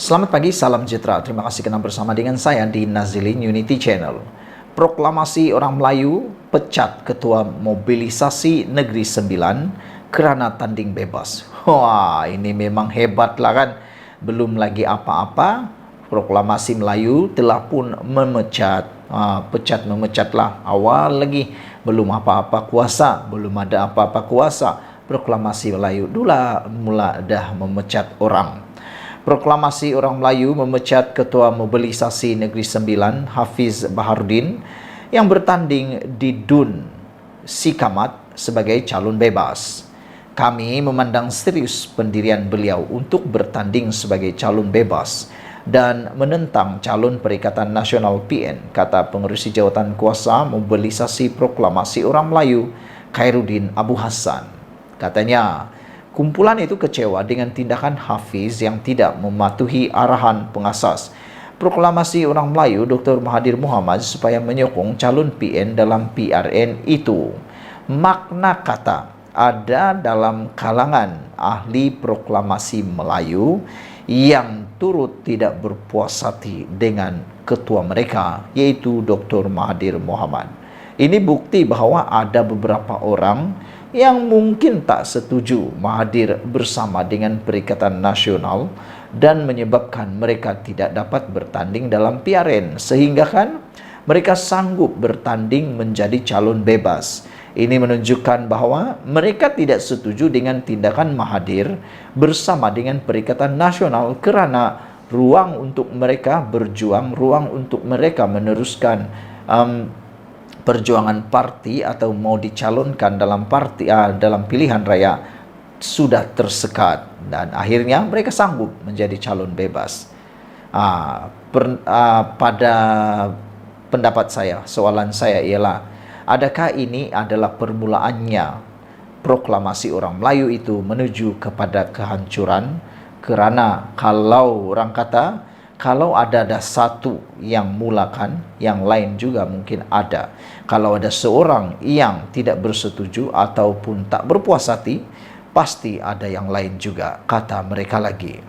Selamat pagi, salam sejahtera. Terima kasih karena bersama dengan saya di Nazilin Unity Channel. Proklamasi orang Melayu pecat Ketua Mobilisasi Negeri Sembilan kerana tanding bebas. Wah, ini memang hebat lah kan. Belum lagi apa-apa, Proklamasi Melayu telah pun memecat. Memecatlah. Awal lagi belum apa-apa kuasa, belum ada apa-apa kuasa. Proklamasi Melayu mula dah memecat orang. Proklamasi orang Melayu memecat Ketua Mobilisasi Negeri Sembilan, Hafiz Bahardin, yang bertanding di DUN Sikamat sebagai calon bebas. Kami memandang serius pendirian beliau untuk bertanding sebagai calon bebas dan menentang calon Perikatan Nasional PN, kata Pengerusi Jawatan Kuasa Mobilisasi Proklamasi Orang Melayu, Khairuddin Abu Hassan. Katanya, kumpulan itu kecewa dengan tindakan Hafiz yang tidak mematuhi arahan pengasas Proklamasi Orang Melayu Dr. Mahathir Mohamad supaya menyokong calon PN dalam PRN itu. Makna kata ada dalam kalangan ahli proklamasi Melayu yang turut tidak berpuas hati dengan ketua mereka, yaitu Dr. Mahathir Mohamad. Ini bukti bahwa ada beberapa orang yang mungkin tak setuju Mahathir bersama dengan Perikatan Nasional dan menyebabkan mereka tidak dapat bertanding dalam PRN, sehingga kan mereka sanggup bertanding menjadi calon bebas. Ini menunjukkan bahwa mereka tidak setuju dengan tindakan Mahathir bersama dengan Perikatan Nasional kerana ruang untuk mereka berjuang, ruang untuk mereka meneruskan perjuangan parti atau mau dicalonkan dalam dalam pilihan raya sudah tersekat, dan akhirnya mereka sanggup menjadi calon bebas. Pada pendapat saya, soalan saya ialah, adakah ini adalah permulaannya proklamasi orang Melayu itu menuju kepada kehancuran? Kerana kalau orang kata, kalau ada satu yang mulakan, yang lain juga mungkin ada. Kalau ada seorang yang tidak bersetuju ataupun tak berpuas hati, pasti ada yang lain juga, kata mereka lagi.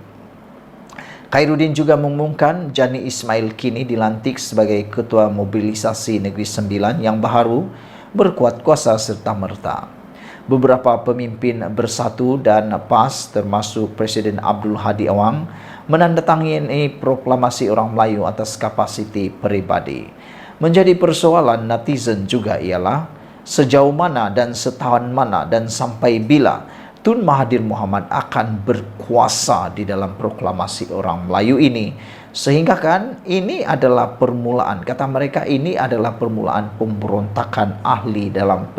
Khairuddin juga mengumumkan Jani Ismail kini dilantik sebagai Ketua Mobilisasi Negeri Sembilan yang baru berkuat kuasa serta-merta. Beberapa pemimpin Bersatu dan PAS termasuk Presiden Abdul Hadi Awang menandatangani proklamasi orang Melayu atas kapasiti peribadi. Menjadi persoalan netizen juga ialah sejauh mana dan setahun mana dan sampai bila Tun Mahathir Mohamad akan berkuasa di dalam proklamasi orang Melayu ini, sehingga kan ini adalah permulaan, kata mereka, ini adalah permulaan pemberontakan ahli dalam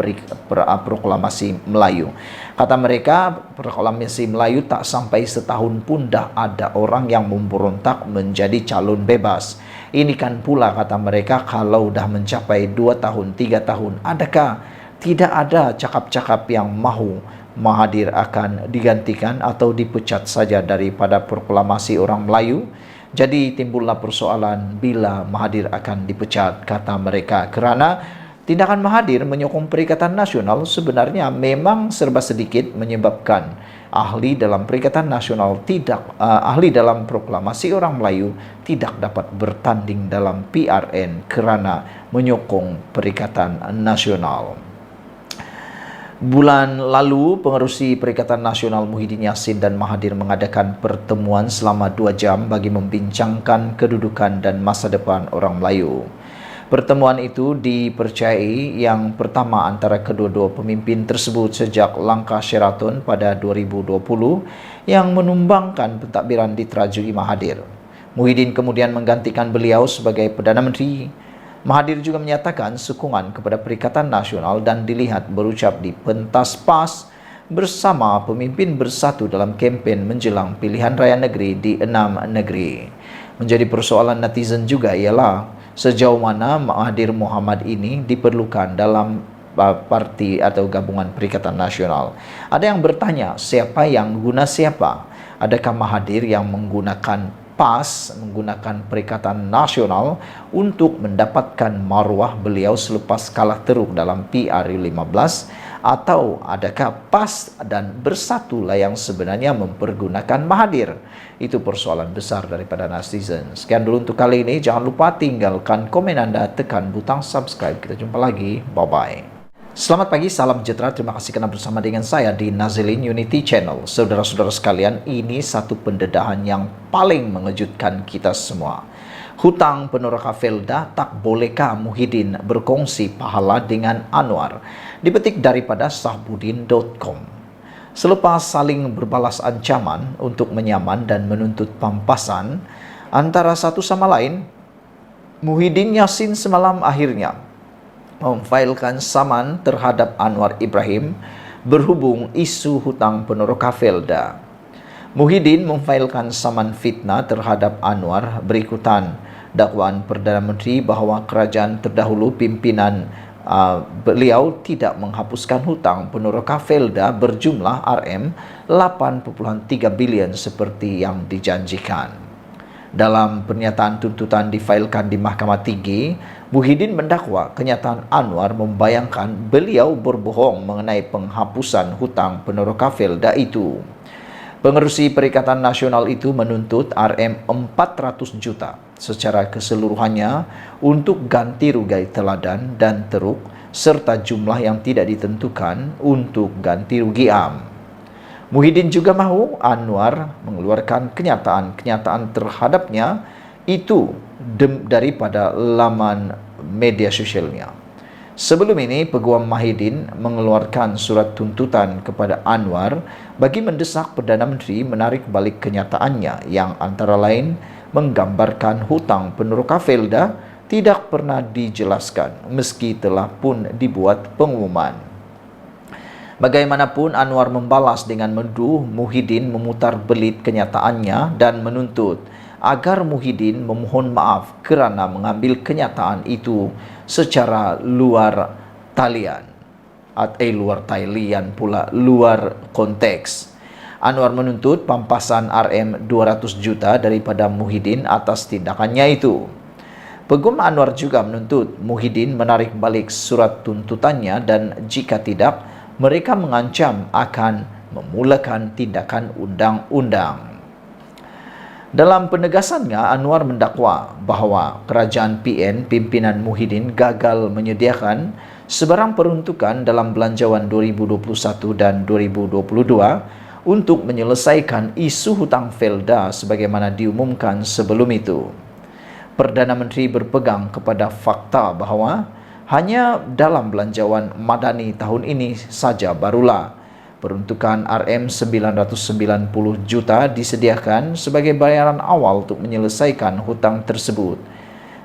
proklamasi Melayu. Kata mereka, proklamasi Melayu tak sampai setahun pun dah ada orang yang memberontak menjadi calon bebas. Ini kan pula, kata mereka, kalau dah mencapai 2 tahun, 3 tahun, adakah tidak ada cakap-cakap yang mahu Mahathir akan digantikan atau dipecat saja daripada proklamasi orang Melayu? Jadi timbullah persoalan bila Mahathir akan dipecat, kata mereka, kerana tindakan Mahathir menyokong Perikatan Nasional sebenarnya memang serba sedikit menyebabkan ahli dalam Perikatan Nasional ahli dalam proklamasi orang Melayu tidak dapat bertanding dalam PRN kerana menyokong Perikatan Nasional. Bulan lalu, Pengerusi Perikatan Nasional Muhyiddin Yassin dan Mahathir mengadakan pertemuan selama 2 jam bagi membincangkan kedudukan dan masa depan orang Melayu. Pertemuan itu dipercayai yang pertama antara kedua-dua pemimpin tersebut sejak langkah Sheraton pada 2020 yang menumbangkan pentadbiran diterajui Mahathir. Muhyiddin kemudian menggantikan beliau sebagai Perdana Menteri. Mahathir juga menyatakan sokongan kepada Perikatan Nasional dan dilihat berucap di pentas PAS bersama pemimpin Bersatu dalam kempen menjelang pilihan raya negeri di 6 negeri. Menjadi persoalan netizen juga ialah sejauh mana Mahathir Mohamad ini diperlukan dalam parti atau gabungan Perikatan Nasional. Ada yang bertanya, siapa yang guna siapa? Adakah Mahathir yang menggunakan PAS, menggunakan Perikatan Nasional untuk mendapatkan maruah beliau selepas kalah teruk dalam PRU 15, Atau adakah PAS dan Bersatulah yang sebenarnya mempergunakan Mahathir? Itu persoalan besar daripada netizen. Sekian dulu untuk kali ini. Jangan lupa tinggalkan komen Anda, tekan butang subscribe. Kita jumpa lagi. Bye-bye. Selamat pagi, salam sejahtera. Terima kasih kerana bersama dengan saya di Nazilin Unity Channel. Saudara-saudara sekalian, ini satu pendedahan yang paling mengejutkan kita semua. Hutang Peneroka Felda, tak bolehkah Muhyiddin berkongsi pahala dengan Anwar? Dipetik daripada sahbudin.com. Selepas saling berbalas ancaman untuk menyaman dan menuntut pampasan antara satu sama lain, Muhyiddin Yassin semalam akhirnya memfailkan saman terhadap Anwar Ibrahim berhubung isu hutang Peneroka Felda. Muhyiddin memfailkan saman fitnah terhadap Anwar berikutan dakwaan Perdana Menteri bahawa kerajaan terdahulu pimpinan beliau tidak menghapuskan hutang Peneroka Felda berjumlah RM8.3 bilion seperti yang dijanjikan. Dalam pernyataan tuntutan difailkan di Mahkamah Tinggi, Muhyiddin mendakwa kenyataan Anwar membayangkan beliau berbohong mengenai penghapusan hutang Peneroka Felda itu. Pengerusi Perikatan Nasional itu menuntut RM400 juta secara keseluruhannya untuk ganti rugi teladan dan teruk serta jumlah yang tidak ditentukan untuk ganti rugi am. Muhyiddin juga mahu Anwar mengeluarkan kenyataan-kenyataan terhadapnya itu daripada laman media sosialnya. Sebelum ini, Peguam Muhyiddin mengeluarkan surat tuntutan kepada Anwar bagi mendesak Perdana Menteri menarik balik kenyataannya yang antara lain menggambarkan hutang Peneroka Felda tidak pernah dijelaskan meski telah pun dibuat pengumuman. Bagaimanapun, Anwar membalas dengan menuduh Muhyiddin memutar belit kenyataannya dan menuntut agar Muhyiddin memohon maaf kerana mengambil kenyataan itu secara luar talian. Luar konteks. Anwar menuntut pampasan RM200 juta daripada Muhyiddin atas tindakannya itu. Peguam Anwar juga menuntut Muhyiddin menarik balik surat tuntutannya dan jika tidak, mereka mengancam akan memulakan tindakan undang-undang. Dalam penegasannya, Anwar mendakwa bahawa kerajaan PN pimpinan Muhyiddin gagal menyediakan sebarang peruntukan dalam Belanjawan 2021 dan 2022 untuk menyelesaikan isu hutang Felda sebagaimana diumumkan sebelum itu. Perdana Menteri berpegang kepada fakta bahawa hanya dalam Belanjawan Madani tahun ini saja barulah peruntukan RM990 juta disediakan sebagai bayaran awal untuk menyelesaikan hutang tersebut.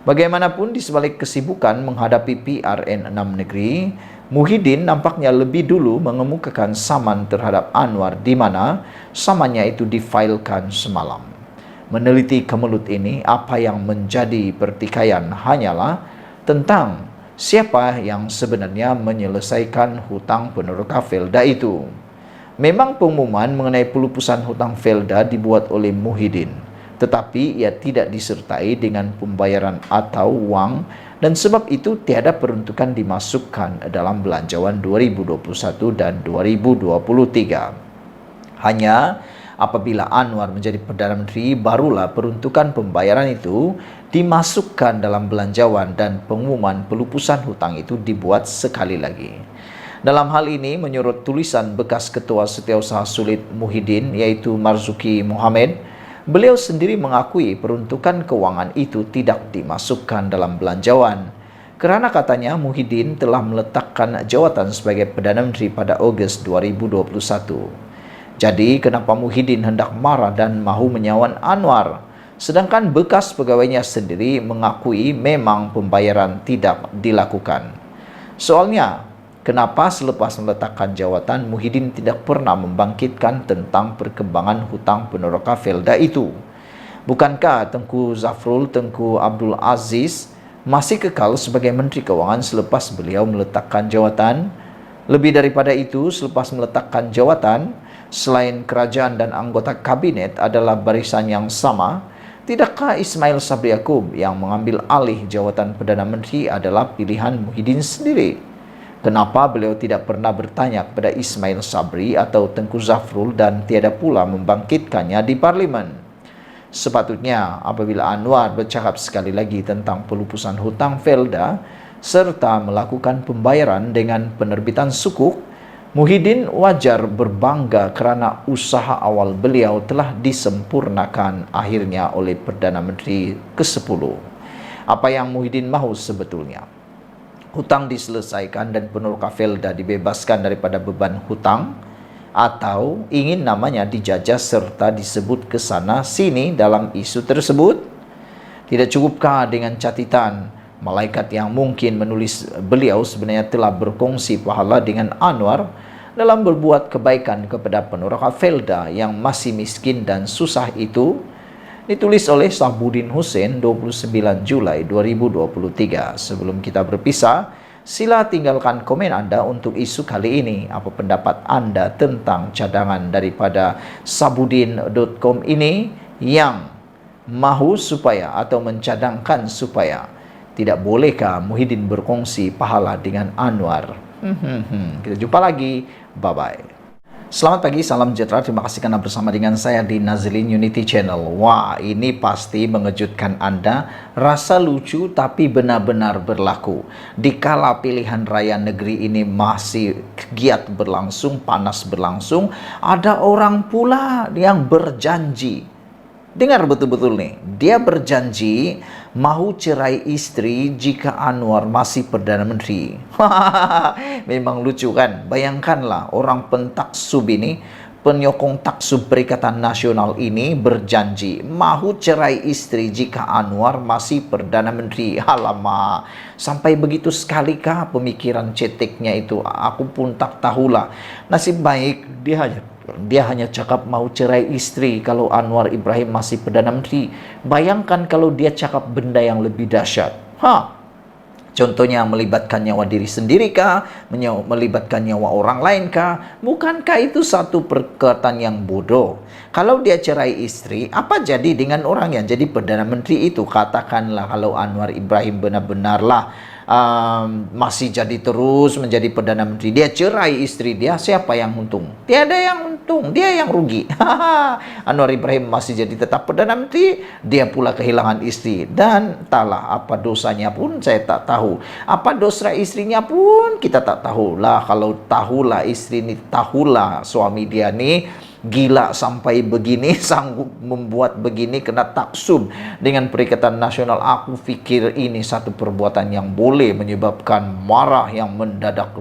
Bagaimanapun, di sebalik kesibukan menghadapi PRN 6 negeri, Muhyiddin nampaknya lebih dulu mengemukakan saman terhadap Anwar di mana samannya itu difailkan semalam. Meneliti kemelut ini, apa yang menjadi pertikaian hanyalah tentang siapa yang sebenarnya menyelesaikan hutang Peneroka Felda itu. Memang pengumuman mengenai pelupusan hutang Felda dibuat oleh Muhyiddin, tetapi ia tidak disertai dengan pembayaran atau wang dan sebab itu tiada peruntukan dimasukkan dalam Belanjawan 2021 dan 2023. Hanya apabila Anwar menjadi Perdana Menteri, barulah peruntukan pembayaran itu dimasukkan dalam belanjawan dan pengumuman pelupusan hutang itu dibuat sekali lagi. Dalam hal ini, menurut tulisan bekas Ketua Setiausaha Sulit Muhyiddin, yaitu Marzuki Mohammed, beliau sendiri mengakui peruntukan kewangan itu tidak dimasukkan dalam belanjawan. Kerana katanya Muhyiddin telah meletakkan jawatan sebagai Perdana Menteri pada Ogos 2021. Jadi, kenapa Muhyiddin hendak marah dan mahu menyawan Anwar? Sedangkan bekas pegawainya sendiri mengakui memang pembayaran tidak dilakukan. Soalnya, kenapa selepas meletakkan jawatan, Muhyiddin tidak pernah membangkitkan tentang perkembangan hutang Peneroka Felda itu? Bukankah Tengku Zafrul Tengku Abdul Aziz masih kekal sebagai Menteri Keuangan selepas beliau meletakkan jawatan? Lebih daripada itu, selepas meletakkan jawatan, selain kerajaan dan anggota kabinet adalah barisan yang sama, tidakkah Ismail Sabri Yaakob yang mengambil alih jawatan Perdana Menteri adalah pilihan Muhyiddin sendiri? Kenapa beliau tidak pernah bertanya kepada Ismail Sabri atau Tengku Zafrul dan tiada pula membangkitkannya di parlimen? Sepatutnya apabila Anwar bercakap sekali lagi tentang pelupusan hutang Felda serta melakukan pembayaran dengan penerbitan sukuk, Muhyiddin wajar berbangga kerana usaha awal beliau telah disempurnakan akhirnya oleh Perdana Menteri ke-10. Apa yang Muhyiddin mahu sebetulnya? Hutang diselesaikan dan peneroka Felda dibebaskan daripada beban hutang, atau ingin namanya dijajah serta disebut ke sana sini dalam isu tersebut? Tidak cukupkah dengan catatan malaikat yang mungkin menulis beliau sebenarnya telah berkongsi pahala dengan Anwar dalam berbuat kebaikan kepada peneroka Felda yang masih miskin dan susah itu? Ditulis oleh Sahbudin Hussein 29 Julai 2023. Sebelum kita berpisah, sila tinggalkan komen Anda untuk isu kali ini. Apa pendapat Anda tentang cadangan daripada sabudin.com ini yang mahu supaya atau mencadangkan supaya tidak bolehkah Muhyiddin berkongsi pahala dengan Anwar? Kita jumpa lagi. Bye-bye. Selamat pagi, salam sejahtera. Terima kasih karena bersama dengan saya di Nazlin Unity Channel. Wah, ini pasti mengejutkan Anda. Rasa lucu tapi benar-benar berlaku. Dikala pilihan raya negeri ini masih giat berlangsung, panas berlangsung, ada orang pula yang berjanji. Dengar betul-betul nih, dia berjanji mahu cerai istri jika Anwar masih Perdana Menteri. Memang lucu kan? Bayangkanlah orang pentaksub ini, penyokong taksub Perikatan Nasional ini berjanji mahu cerai istri jika Anwar masih Perdana Menteri. Alamak, sampai begitu sekalikah pemikiran ceteknya itu? Aku pun tak tahulah. Nasib baik dia hanya cakap mau cerai istri kalau Anwar Ibrahim masih Perdana Menteri. Bayangkan kalau dia cakap benda yang lebih dahsyat. Contohnya melibatkan nyawa diri sendiri kah? Melibatkan nyawa orang lain kah? Bukankah itu satu perkataan yang bodoh? Kalau dia cerai istri, apa jadi dengan orang yang jadi Perdana Menteri itu? Katakanlah kalau Anwar Ibrahim benar-benarlah masih jadi terus menjadi Perdana Menteri, dia cerai istri dia, siapa yang untung? Tiada yang untung, dia yang rugi. Anwar Ibrahim masih jadi tetap Perdana Menteri, dia pula kehilangan istri. Dan entahlah apa dosanya pun saya tak tahu, apa dosa istrinya pun kita tak tahu lah. Kalau tahulah istri ni, tahulah suami dia ni gila sampai begini, sanggup membuat begini, kena taksub dengan Perikatan Nasional. Aku fikir ini satu perbuatan yang boleh menyebabkan marah yang mendadak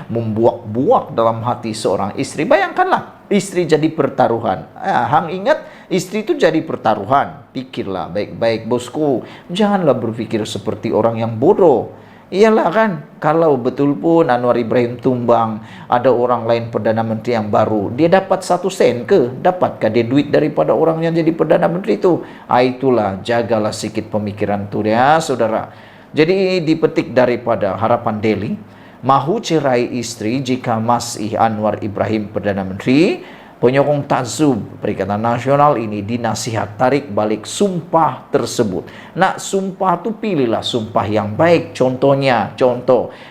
membuak-buak dalam hati seorang istri. Bayangkanlah, istri jadi pertaruhan. Hang ingat, istri itu jadi pertaruhan. Pikirlah baik-baik bosku, janganlah berpikir seperti orang yang bodoh. Iyalah kan, kalau betul pun Anwar Ibrahim tumbang, ada orang lain Perdana Menteri yang baru, dia dapat 1 sen ke? Dapatkah dia duit daripada orang yang jadi Perdana Menteri itu? Itulah, jagalah sikit pemikiran tu ya saudara. Jadi dipetik daripada Harapan Daily, mahu cerai istri jika masih Anwar Ibrahim Perdana Menteri. Penyokong taksub Perikatan Nasional ini dinasihat tarik balik sumpah tersebut. Nak sumpah tu pilihlah sumpah yang baik. Contoh,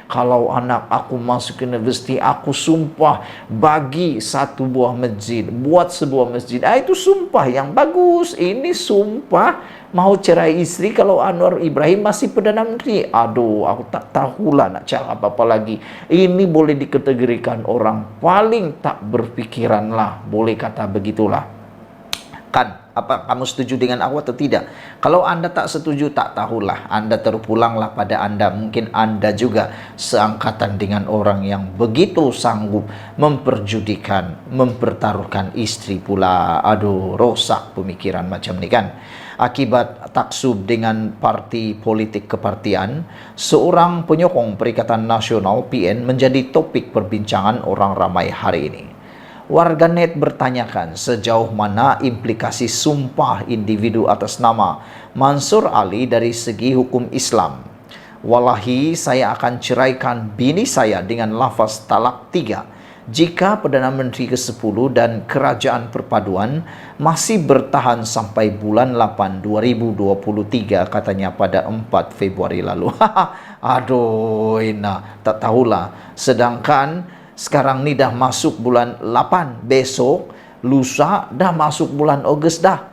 kalau anak aku masuk universiti, aku sumpah bagi satu buah masjid, buat sebuah masjid. Itu sumpah yang bagus. Ini sumpah mau cerai istri kalau Anwar Ibrahim masih Perdana Menteri. Aduh, aku tak tahulah nak cakap apa lagi. Ini boleh dikategorikan orang paling tak berpikiran lah, boleh kata begitulah. Kan, apa kamu setuju dengan aku atau tidak? Kalau Anda tak setuju, tak tahulah. Anda terpulanglah pada Anda. Mungkin Anda juga seangkatan dengan orang yang begitu sanggup memperjudikan, mempertaruhkan istri pula. Aduh, rosak pemikiran macam ni kan. Akibat taksub dengan parti politik kepartian, seorang penyokong Perikatan Nasional PN menjadi topik perbincangan orang ramai hari ini. Warganet bertanyakan sejauh mana implikasi sumpah individu atas nama Mansur Ali dari segi hukum Islam. Wallahi, saya akan ceraikan bini saya dengan lafaz talak 3 jika Perdana Menteri ke-10 dan Kerajaan Perpaduan masih bertahan sampai bulan 8 2023 katanya pada 4 Februari lalu. Aduh, tak tahulah. Sedangkan sekarang ni dah masuk bulan 8, besok, lusa dah masuk bulan Ogos dah.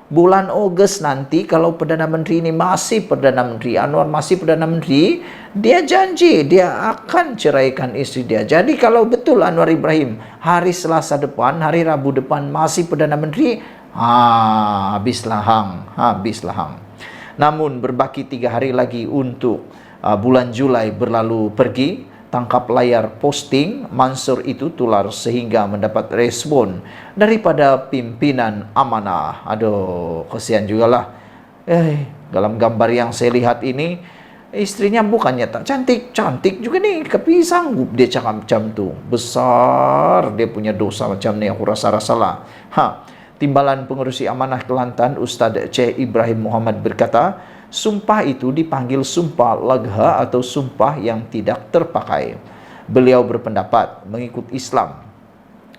Bulan Ogos nanti kalau Perdana Menteri ini masih Perdana Menteri, Anwar masih Perdana Menteri, dia janji dia akan ceraikan isteri dia. Jadi kalau betul Anwar Ibrahim hari Selasa depan, hari Rabu depan masih Perdana Menteri, habislah hang. Namun berbaki 3 hari lagi untuk bulan Julai berlalu pergi, tangkap layar posting Mansur itu tular sehingga mendapat respon daripada pimpinan amanah. Aduh, kesian jugalah. Dalam gambar yang saya lihat ini, istrinya bukannya tak cantik juga nih, tapi sanggup dia cakap macam tu. Besar dia punya dosa macam ni, aku rasa-rasalah. Timbalan Pengerusi Amanah Kelantan Ustaz Cik Ibrahim Muhammad berkata, sumpah itu dipanggil sumpah lagha atau sumpah yang tidak terpakai. Beliau berpendapat mengikut Islam,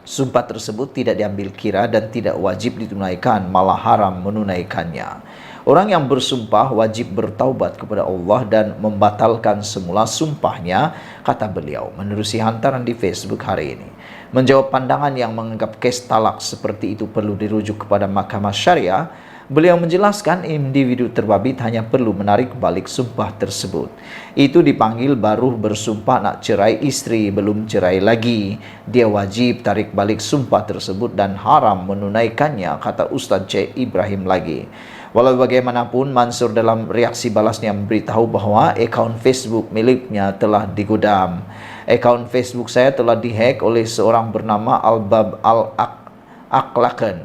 sumpah tersebut tidak diambil kira dan tidak wajib ditunaikan, malah haram menunaikannya. Orang yang bersumpah wajib bertaubat kepada Allah dan membatalkan semula sumpahnya, kata beliau menerusi hantaran di Facebook hari ini. Menjawab pandangan yang menganggap kes talak seperti itu perlu dirujuk kepada Mahkamah Syariah, beliau menjelaskan individu terbabit hanya perlu menarik balik sumpah tersebut. Itu dipanggil baru bersumpah nak cerai istri, belum cerai lagi. Dia wajib tarik balik sumpah tersebut dan haram menunaikannya, kata Ustaz Cik Ibrahim lagi. Walau bagaimanapun, Mansur dalam reaksi balasnya memberitahu bahawa akaun Facebook miliknya telah digodam. Akaun Facebook saya telah dihack oleh seorang bernama Albab Al-Aklakan.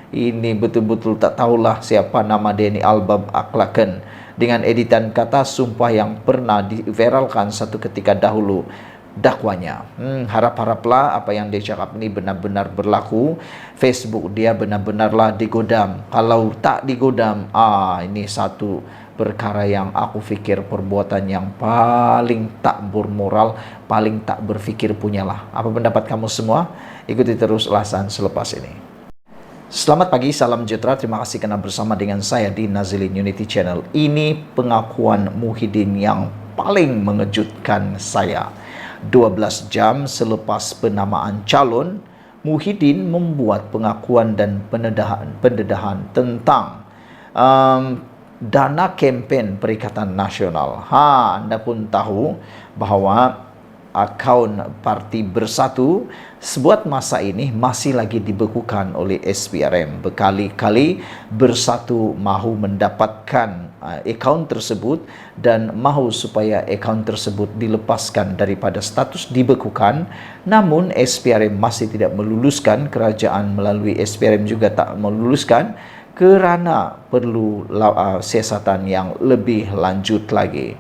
Ini betul-betul tak tahulah siapa nama dia ni, Albab Aklakan. Dengan editan kata sumpah yang pernah diviralkan satu ketika dahulu dakwanya. Harap-haraplah apa yang dia cakap ini benar-benar berlaku. Facebook dia benar-benarlah digodam. Kalau tak digodam, ini satu perkara yang aku fikir perbuatan yang paling tak bermoral, paling tak berfikir punyalah. Apa pendapat kamu semua? Ikuti terus ulasan selepas ini. Selamat pagi, salam sejahtera. Terima kasih kerana bersama dengan saya di Nazilin Unity Channel. Ini pengakuan Muhyiddin yang paling mengejutkan saya. 12 jam selepas penamaan calon, Muhyiddin membuat pengakuan dan pendedahan tentang dana kempen Perikatan Nasional. Anda pun tahu bahawa akaun Parti Bersatu sebuat masa ini masih lagi dibekukan oleh SPRM. Berkali-kali Bersatu mahu mendapatkan akaun tersebut dan mahu supaya akaun tersebut dilepaskan daripada status dibekukan. Namun SPRM masih tidak meluluskan, kerajaan melalui SPRM juga tak meluluskan kerana perlu siasatan yang lebih lanjut lagi.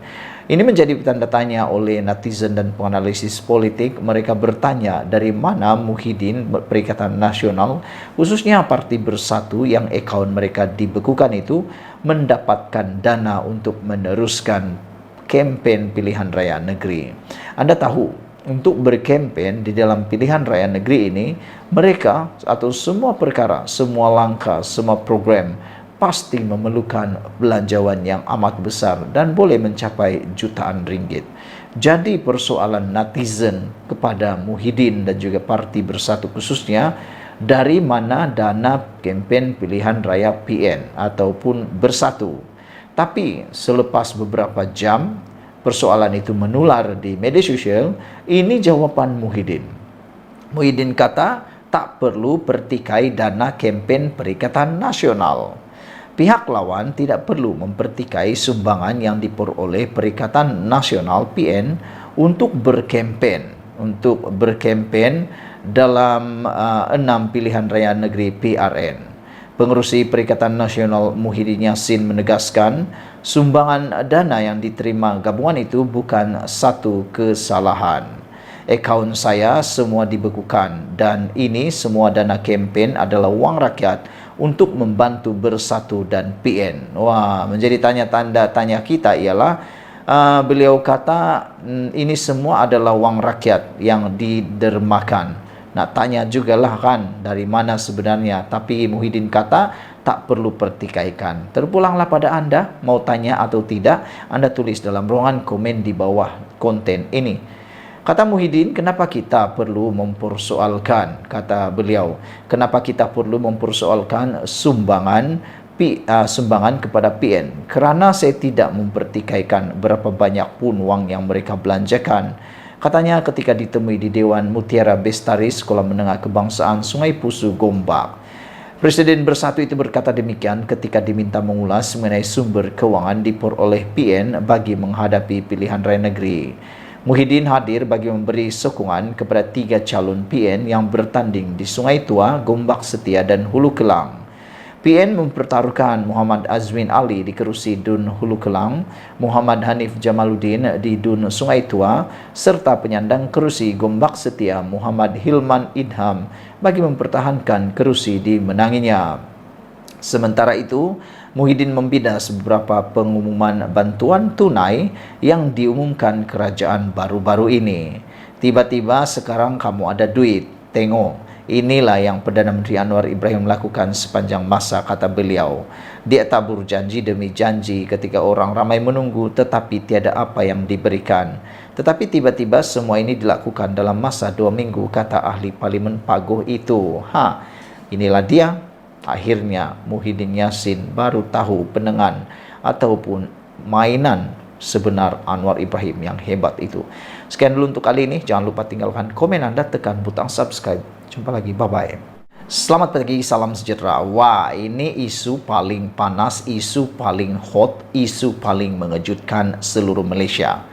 Ini menjadi tanda tanya oleh netizen dan penganalisis politik. Mereka bertanya dari mana Muhyiddin Perikatan Nasional, khususnya Parti Bersatu yang akaun mereka dibekukan itu, mendapatkan dana untuk meneruskan kempen pilihan raya negeri. Anda tahu, untuk berkempen di dalam pilihan raya negeri ini, mereka atau semua perkara, semua langkah, semua program pasti memerlukan belanjawan yang amat besar dan boleh mencapai jutaan ringgit. Jadi persoalan netizen kepada Muhyiddin dan juga Parti Bersatu khususnya, dari mana dana kempen pilihan raya PN ataupun Bersatu. Tapi selepas beberapa jam persoalan itu menular di media sosial, ini jawapan Muhyiddin. Muhyiddin kata tak perlu pertikai dana kempen Perikatan Nasional. Pihak lawan tidak perlu mempertikai sumbangan yang diperoleh Perikatan Nasional PN untuk berkempen dalam 6 pilihan raya negeri PRN. Pengerusi Perikatan Nasional Muhyiddin Yassin menegaskan sumbangan dana yang diterima gabungan itu bukan satu kesalahan. Akaun saya semua dibekukan dan ini semua dana kempen adalah wang rakyat untuk membantu Bersatu dan PN. Menjadi tanda tanya kita ialah Beliau kata ini semua adalah wang rakyat yang didermakan. Nak tanya jugalah kan dari mana sebenarnya. Tapi Muhyiddin kata tak perlu pertikaikan. Terpulanglah pada Anda, mau tanya atau tidak, Anda tulis dalam ruangan komen di bawah konten ini. Kata Muhyiddin, kenapa kita perlu mempersoalkan, kata beliau, kenapa kita perlu mempersoalkan sumbangan kepada PN? Kerana saya tidak mempertikaikan berapa banyak pun wang yang mereka belanjakan. Katanya ketika ditemui di Dewan Mutiara Bestari Sekolah Menengah Kebangsaan Sungai Pusu, Gombak. Presiden Bersatu itu berkata demikian ketika diminta mengulas mengenai sumber kewangan diperoleh PN bagi menghadapi pilihan raya negeri. Muhyiddin hadir bagi memberi sokongan kepada 3 calon PN yang bertanding di Sungai Tua, Gombak Setia dan Hulu Kelang. PN mempertaruhkan Muhammad Azmin Ali di kerusi Dun Hulu Kelang, Muhammad Hanif Jamaluddin di Dun Sungai Tua, serta penyandang kerusi Gombak Setia Muhammad Hilman Idham bagi mempertahankan kerusi dimenanginya. Sementara itu, Muhyiddin membidas beberapa pengumuman bantuan tunai yang diumumkan kerajaan baru-baru ini. Tiba-tiba sekarang kamu ada duit, tengok. Inilah yang Perdana Menteri Anwar Ibrahim lakukan sepanjang masa, kata beliau. Dia tabur janji demi janji ketika orang ramai menunggu tetapi tiada apa yang diberikan. Tetapi tiba-tiba semua ini dilakukan dalam masa 2 minggu, kata ahli Parlimen Paguh itu. Inilah dia. Akhirnya Muhyiddin Yassin baru tahu penengan ataupun mainan sebenar Anwar Ibrahim yang hebat itu. Sekian dulu untuk kali ini. Jangan lupa tinggalkan komen Anda, tekan butang subscribe. Jumpa lagi, bye-bye. Selamat pagi, salam sejahtera. Wah, ini isu paling panas, isu paling hot, isu paling mengejutkan seluruh Malaysia.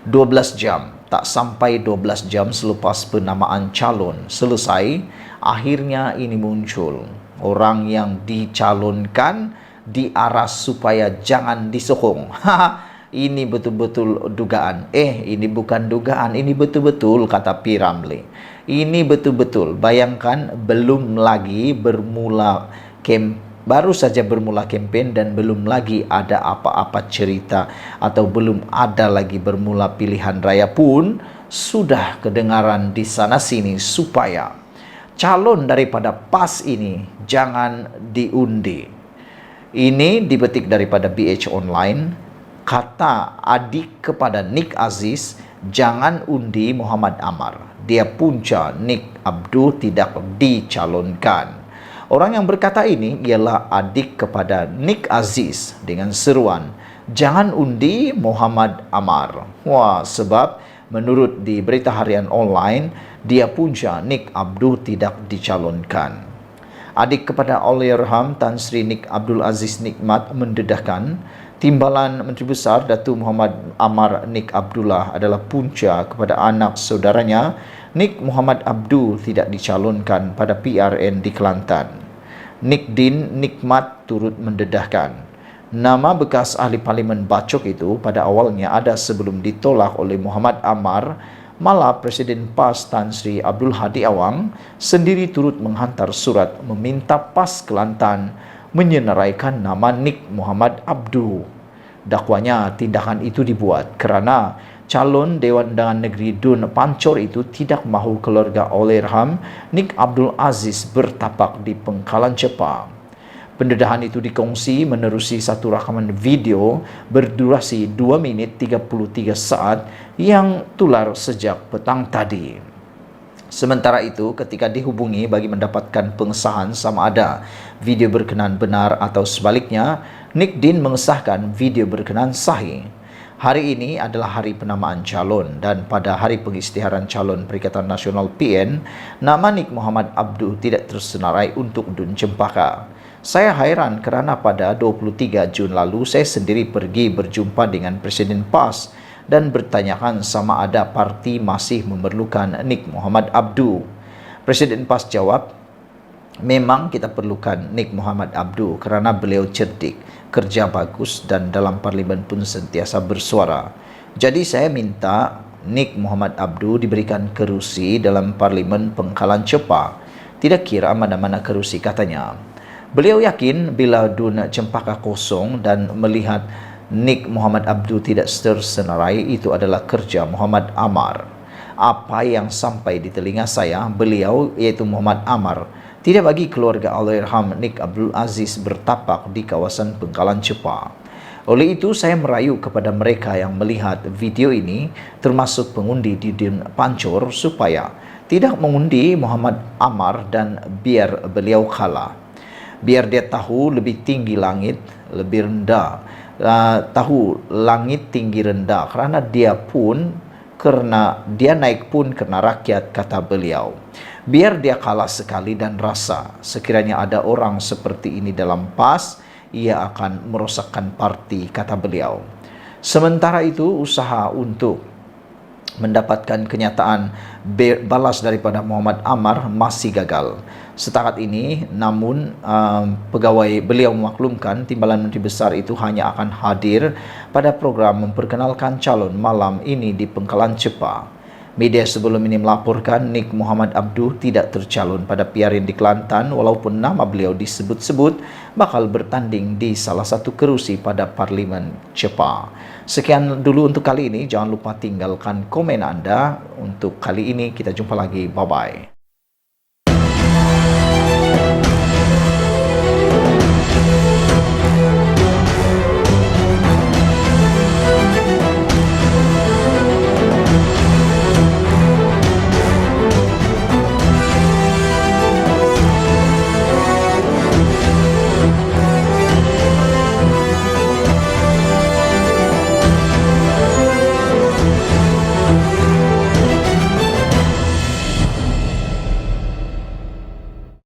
12 jam, tak sampai 12 jam selepas penamaan calon selesai, akhirnya ini muncul. Orang yang dicalonkan diaras supaya jangan disokong. Ini betul-betul dugaan. Ini bukan dugaan, ini betul-betul, kata P. Ramlee. Ini betul-betul. Bayangkan baru saja bermula kempen dan belum lagi ada apa-apa cerita atau belum ada lagi bermula pilihan raya pun sudah kedengaran di sana-sini supaya calon daripada PAS ini jangan diundi. Ini dipetik daripada BH Online. Kata adik kepada Nick Aziz, jangan undi Muhammad Amar. Dia punca Nick Abdul tidak dicalonkan. Orang yang berkata ini ialah adik kepada Nick Aziz dengan seruan, jangan undi Muhammad Amar. Wah, sebab menurut di berita harian online, dia punca Nick Abdul tidak dicalonkan. Adik kepada Allahyarham Tan Sri Nick Abdul Aziz Nikmat mendedahkan, timbalan Menteri Besar Datuk Muhammad Amar Nick Abdullah adalah punca kepada anak saudaranya Nick Muhammad Abdul tidak dicalonkan pada PRN di Kelantan. Nick Din Nikmat turut mendedahkan, nama bekas ahli Parlimen Bacok itu pada awalnya ada sebelum ditolak oleh Muhammad Amar, malah Presiden PAS Tan Sri Abdul Hadi Awang sendiri turut menghantar surat meminta PAS Kelantan menyenaraikan nama Nick Muhammad Abdul. Dakwanya tindakan itu dibuat kerana calon Dewan Undangan Negeri Dun Pancor itu tidak mahu keluarga Allahyarham Nick Abdul Aziz bertapak di Pengkalan Cepa. Pendedahan itu dikongsi menerusi satu rakaman video berdurasi 2 minit 33 saat yang tular sejak petang tadi. Sementara itu, ketika dihubungi bagi mendapatkan pengesahan sama ada video berkenan benar atau sebaliknya, Nick Din mengesahkan video berkenan sahih. Hari ini adalah hari penamaan calon dan pada hari pengisytiharan calon Perikatan Nasional PN, nama Nick Muhammad Abdul tidak tersenarai untuk Dun Cempaka. Saya hairan kerana pada 23 Jun lalu saya sendiri pergi berjumpa dengan Presiden PAS dan bertanyakan sama ada parti masih memerlukan Nick Muhammad Abdul. Presiden PAS jawab, memang kita perlukan Nick Muhammad Abdul kerana beliau cerdik, kerja bagus dan dalam Parlimen pun sentiasa bersuara. Jadi saya minta Nick Muhammad Abdul diberikan kerusi dalam Parlimen Pengkalan Cepa. Tidak kira mana-mana kerusi, katanya. Beliau yakin bila Dun Cempaka kosong dan melihat Nik Muhammad Abduh tidak tersenarai, itu adalah kerja Muhammad Amar. Apa yang sampai di telinga saya, beliau yaitu Muhammad Amar tidak bagi keluarga Allahyarham Nik Abdul Aziz bertapak di kawasan Bengkalan Cepa. Oleh itu, saya merayu kepada mereka yang melihat video ini, termasuk pengundi di Dun Pancur, supaya tidak mengundi Muhammad Amar dan biar beliau kalah. Biar dia tahu lebih tinggi langit, lebih rendah. Tahu langit tinggi rendah, karena dia naik pun karena rakyat, kata beliau. Biar dia kalah sekali dan rasa sekiranya ada orang seperti ini dalam PAS, ia akan merosakkan parti, kata beliau. Sementara itu, usaha untuk mendapatkan kenyataan balas daripada Muhammad Amar masih gagal. Setakat ini, namun pegawai beliau memaklumkan Timbalan Menteri Besar itu hanya akan hadir pada program memperkenalkan calon malam ini di Bengkalan Cepa. Media sebelum ini melaporkan Nik Muhammad Abduh tidak tercalon pada PRN di Kelantan, walaupun nama beliau disebut-sebut bakal bertanding di salah satu kerusi pada Parlimen Cepa. Sekian dulu untuk kali ini, jangan lupa tinggalkan komen Anda. Untuk kali ini kita jumpa lagi, bye-bye.